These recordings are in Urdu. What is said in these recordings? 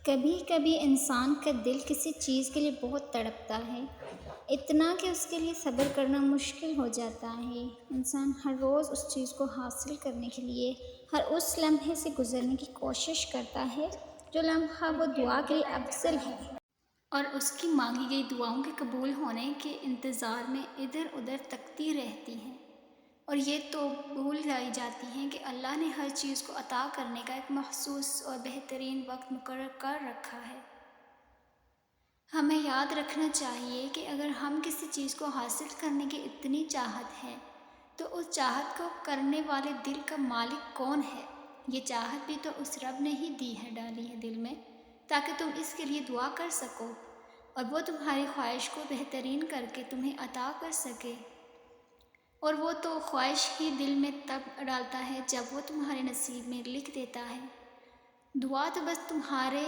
کبھی کبھی انسان کا دل کسی چیز کے لیے بہت تڑپتا ہے، اتنا کہ اس کے لیے صبر کرنا مشکل ہو جاتا ہے۔ انسان ہر روز اس چیز کو حاصل کرنے کے لیے ہر اس لمحے سے گزرنے کی کوشش کرتا ہے جو لمحہ وہ دعا کے لیے افضل ہے، اور اس کی مانگی گئی دعاؤں کے قبول ہونے کے انتظار میں ادھر ادھر تکتی رہتی ہے، اور یہ تو بھول جاتی ہے کہ اللہ نے ہر چیز کو عطا کرنے کا ایک مخصوص اور بہترین وقت مقرر کر رکھا ہے۔ ہمیں یاد رکھنا چاہیے کہ اگر ہم کسی چیز کو حاصل کرنے کی اتنی چاہت ہے تو اس چاہت کو کرنے والے دل کا مالک کون ہے؟ یہ چاہت بھی تو اس رب نے ہی دی ہے، ڈالی ہے دل میں، تاکہ تم اس کے لیے دعا کر سکو اور وہ تمہاری خواہش کو بہترین کر کے تمہیں عطا کر سکے۔ اور وہ تو خواہش ہی دل میں تب ڈالتا ہے جب وہ تمہارے نصیب میں لکھ دیتا ہے۔ دعا تو بس تمہارے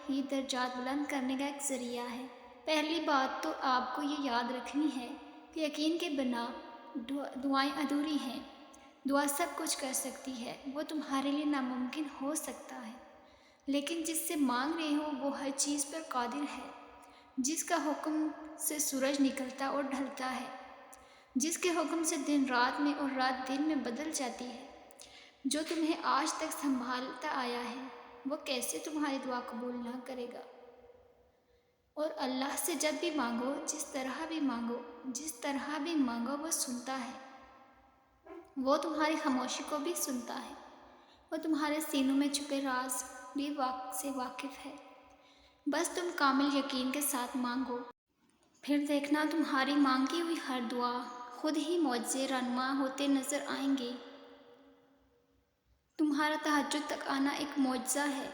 ہی درجات بلند کرنے کا ایک ذریعہ ہے۔ پہلی بات تو آپ کو یہ یاد رکھنی ہے کہ یقین کے بنا دعائیں ادھوری ہیں۔ دعا سب کچھ کر سکتی ہے، وہ تمہارے لیے ناممکن ہو سکتا ہے، لیکن جس سے مانگ رہے ہو وہ ہر چیز پر قادر ہے، جس کا حکم سے سورج نکلتا اور ڈھلتا ہے، جس کے حکم سے دن رات میں اور رات دن میں بدل جاتی ہے، جو تمہیں آج تک سنبھالتا آیا ہے، وہ کیسے تمہاری دعا قبول نہ کرے گا؟ اور اللہ سے جب بھی مانگو، جس طرح بھی مانگو وہ سنتا ہے۔ وہ تمہاری خاموشی کو بھی سنتا ہے، وہ تمہارے سینوں میں چھپے راز بھی سے واقف ہے۔ بس تم کامل یقین کے ساتھ مانگو، پھر دیکھنا تمہاری مانگی ہوئی ہر دعا خود ہی معجزے رونما ہوتے نظر آئیں گے۔ تمہارا تہجد تک آنا ایک معجزہ ہے،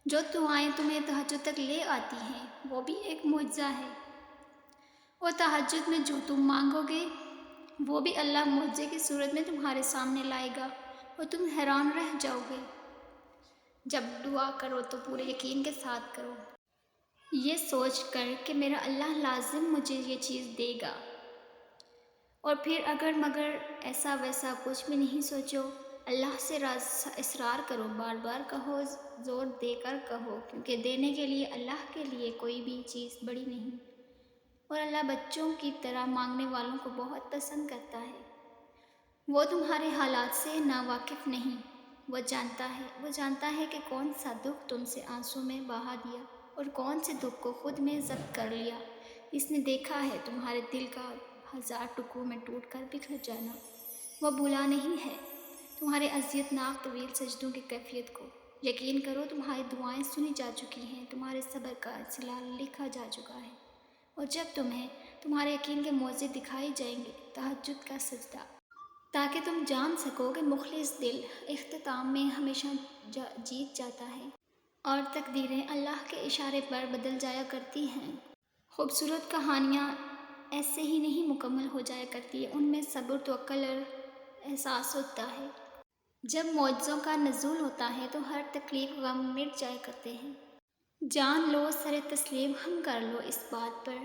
جو دعائیں تمہیں تہجد تک لے آتی ہیں وہ بھی ایک معجزہ ہے، اور تہجد میں جو تم مانگو گے وہ بھی اللہ معجزے کی صورت میں تمہارے سامنے لائے گا، اور تم حیران رہ جاؤ گے۔ جب دعا کرو تو پورے یقین کے ساتھ کرو، یہ سوچ کر کہ میرا اللہ لازم مجھے یہ چیز دے گا، اور پھر اگر مگر ایسا ویسا کچھ بھی نہیں سوچو، اللہ سے اصرار کرو، بار بار کہو، زور دے کر کہو، کیونکہ دینے کے لیے اللہ کے لیے کوئی بھی چیز بڑی نہیں، اور اللہ بچوں کی طرح مانگنے والوں کو بہت پسند کرتا ہے۔ وہ تمہارے حالات سے ناواقف نہیں، وہ جانتا ہے کہ کون سا دکھ تم سے آنسوں میں بہا دیا اور کون سے دکھ کو خود میں ضبط کر لیا۔ اس نے دیکھا ہے تمہارے دل کا 1000 ٹکڑوں میں ٹوٹ کر بکھر جانا، وہ بھولا نہیں ہے تمہارے اذیت ناک طویل سجدوں کی کیفیت کو۔ یقین کرو تمہاری دعائیں سنی جا چکی ہیں، تمہارے صبر کا سلسلہ لکھا جا چکا ہے، اور جب تمہیں تمہارے یقین کے معجزے دکھائے جائیں گے، تہجد کا سجدہ، تاکہ تم جان سکو کہ مخلص دل اختتام میں ہمیشہ جیت جاتا ہے، اور تقدیریں اللہ کے اشارے پر بدل جایا کرتی ہیں۔ خوبصورت کہانیاں ایسے ہی نہیں مکمل ہو جایا کرتی، ان میں صبر، توکل اور احساس ہوتا ہے۔ جب معجزوں کا نزول ہوتا ہے تو ہر تکلیف، غم مٹ جایا کرتے ہیں۔ جان لو، سر تسلیم ہم کر لو اس بات پر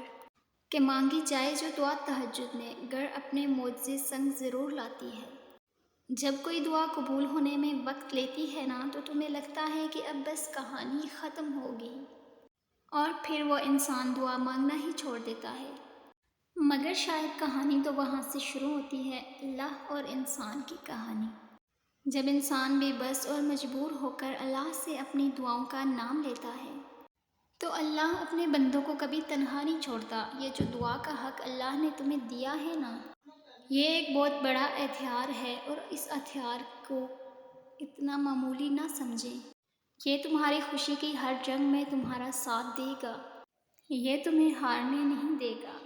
کہ مانگی جائے جو دعا تہجد میں، گر اپنے معجزے سنگ ضرور لاتی ہے۔ جب کوئی دعا قبول ہونے میں وقت لیتی ہے نا تو تمہیں لگتا ہے کہ اب بس کہانی ختم ہوگی، اور پھر وہ انسان دعا مانگنا ہی چھوڑ دیتا ہے، مگر شاید کہانی تو وہاں سے شروع ہوتی ہے، اللہ اور انسان کی کہانی۔ جب انسان بے بس اور مجبور ہو کر اللہ سے اپنی دعاؤں کا نام لیتا ہے تو اللہ اپنے بندوں کو کبھی تنہا نہیں چھوڑتا۔ یہ جو دعا کا حق اللہ نے تمہیں دیا ہے نا، یہ ایک بہت بڑا ہتھیار ہے، اور اس ہتھیار کو اتنا معمولی نہ سمجھیں۔ یہ تمہاری خوشی کی ہر جنگ میں تمہارا ساتھ دے گا، یہ تمہیں ہارنے نہیں دے گا۔